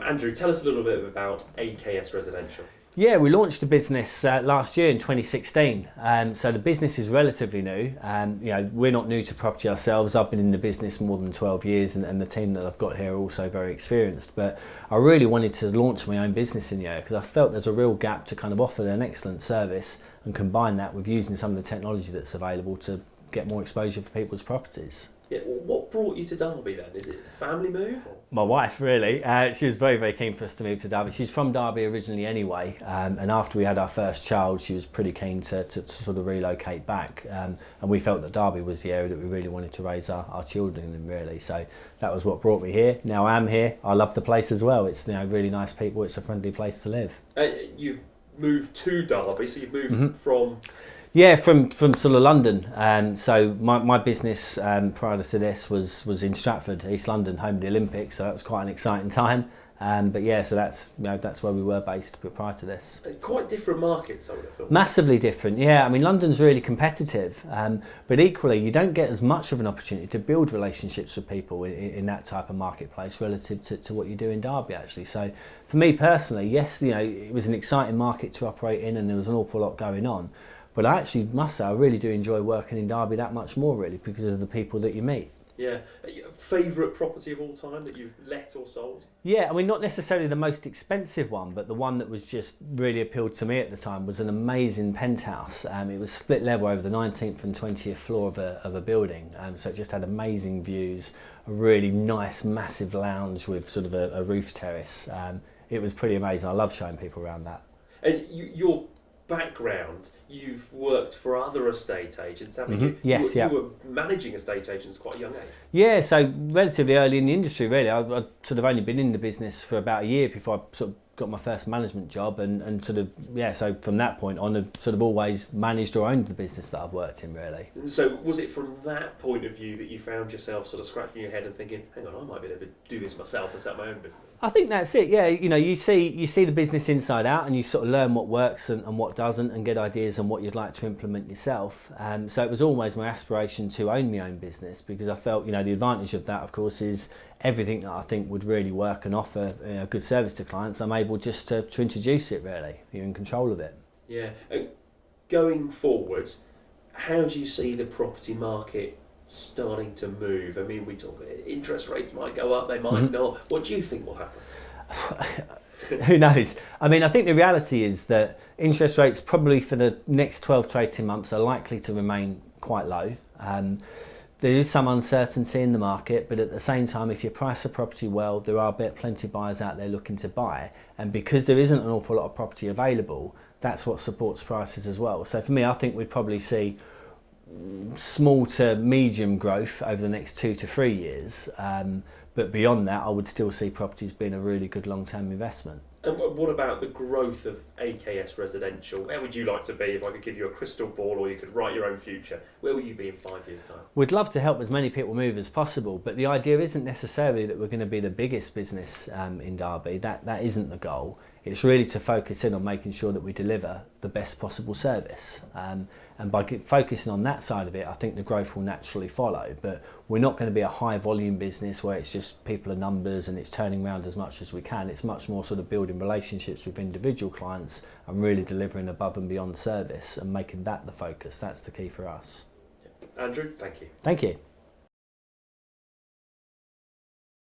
Andrew, tell us a little bit about AKS Residential. Yeah, we launched the business last year in 2016. So the business is relatively new. We're not new to property ourselves. I've been in the business more than 12 years, and the team that I've got here are also very experienced. But I really wanted to launch my own business in the area because I felt there's a real gap to kind of offer an excellent service and combine that with using some of the technology that's available to get more exposure for people's properties. Yeah, what brought you to Derby then? Is it a family move? Or? My wife, really. She was very, very keen for us to move to Derby. She's from Derby originally anyway, and after we had our first child, she was pretty keen to sort of relocate back. And we felt that Derby was the area that we really wanted to raise our children in, really. So that was what brought me here. Now I'm here. I love the place as well. It's really nice people. It's a friendly place to live. You've moved to Derby, so you've moved from... Yeah, from sort of London. So my business prior to this was in Stratford, East London, home of the Olympics. So that was quite an exciting time. But yeah, so that's where we were based prior to this. Quite different markets, I would have thought. Massively different, yeah. I mean, London's really competitive, but equally, you don't get as much of an opportunity to build relationships with people in that type of marketplace relative to what you do in Derby, actually. So for me personally, yes, it was an exciting market to operate in, and there was an awful lot going on. But I actually must say, I really do enjoy working in Derby that much more, really, because of the people that you meet. Yeah. Favourite property of all time that you've let or sold? Yeah, I mean, not necessarily the most expensive one, but the one that was just really appealed to me at the time was an amazing penthouse. It was split level over the 19th and 20th floor of a building. So it just had amazing views, a really nice, massive lounge with sort of a roof terrace. It was pretty amazing. I love showing people around that. And your background, you've worked for other estate agents, haven't you? Yes, you were managing estate agents at quite a young age. Yeah, so relatively early in the industry, really. I'd sort of only been in the business for about a year before I sort of got my first management job, and sort of, yeah, so from that point on, I've sort of always managed or owned the business that I've worked in, really. So was it from that point of view that you found yourself sort of scratching your head and thinking, hang on, I might be able to do this myself and set my own business? I think that's it, yeah. You see the business inside out, and you sort of learn what works and what doesn't, and get ideas on what you'd like to implement yourself. So it was always my aspiration to own my own business, because I felt, the advantage of that, of course, is everything that I think would really work and offer a good service to clients, I'm able just to introduce it, really. You're in control of it. Yeah. Going forward, how do you see the property market starting to move? I mean, we talk interest rates might go up, they might not. What do you think will happen? Who knows? I mean, I think the reality is that interest rates probably for the next 12 to 18 months are likely to remain quite low. There is some uncertainty in the market, but at the same time, if you price a property well, there are plenty of buyers out there looking to buy. And because there isn't an awful lot of property available, that's what supports prices as well. So for me, I think we'd probably see small to medium growth over the next 2 to 3 years. But beyond that, I would still see properties being a really good long-term investment. And what about the growth of AKS Residential? Where would you like to be if I could give you a crystal ball, or you could write your own future? Where will you be in 5 years' time? We'd love to help as many people move as possible, but the idea isn't necessarily that we're going to be the biggest business in Derby. That isn't the goal. It's really to focus in on making sure that we deliver the best possible service. And by focusing on that side of it, I think the growth will naturally follow. But we're not going to be a high volume business where it's just people are numbers and it's turning around as much as we can. It's much more sort of building relationships with individual clients and really delivering above and beyond service and making that the focus. That's the key for us. Andrew, thank you. Thank you.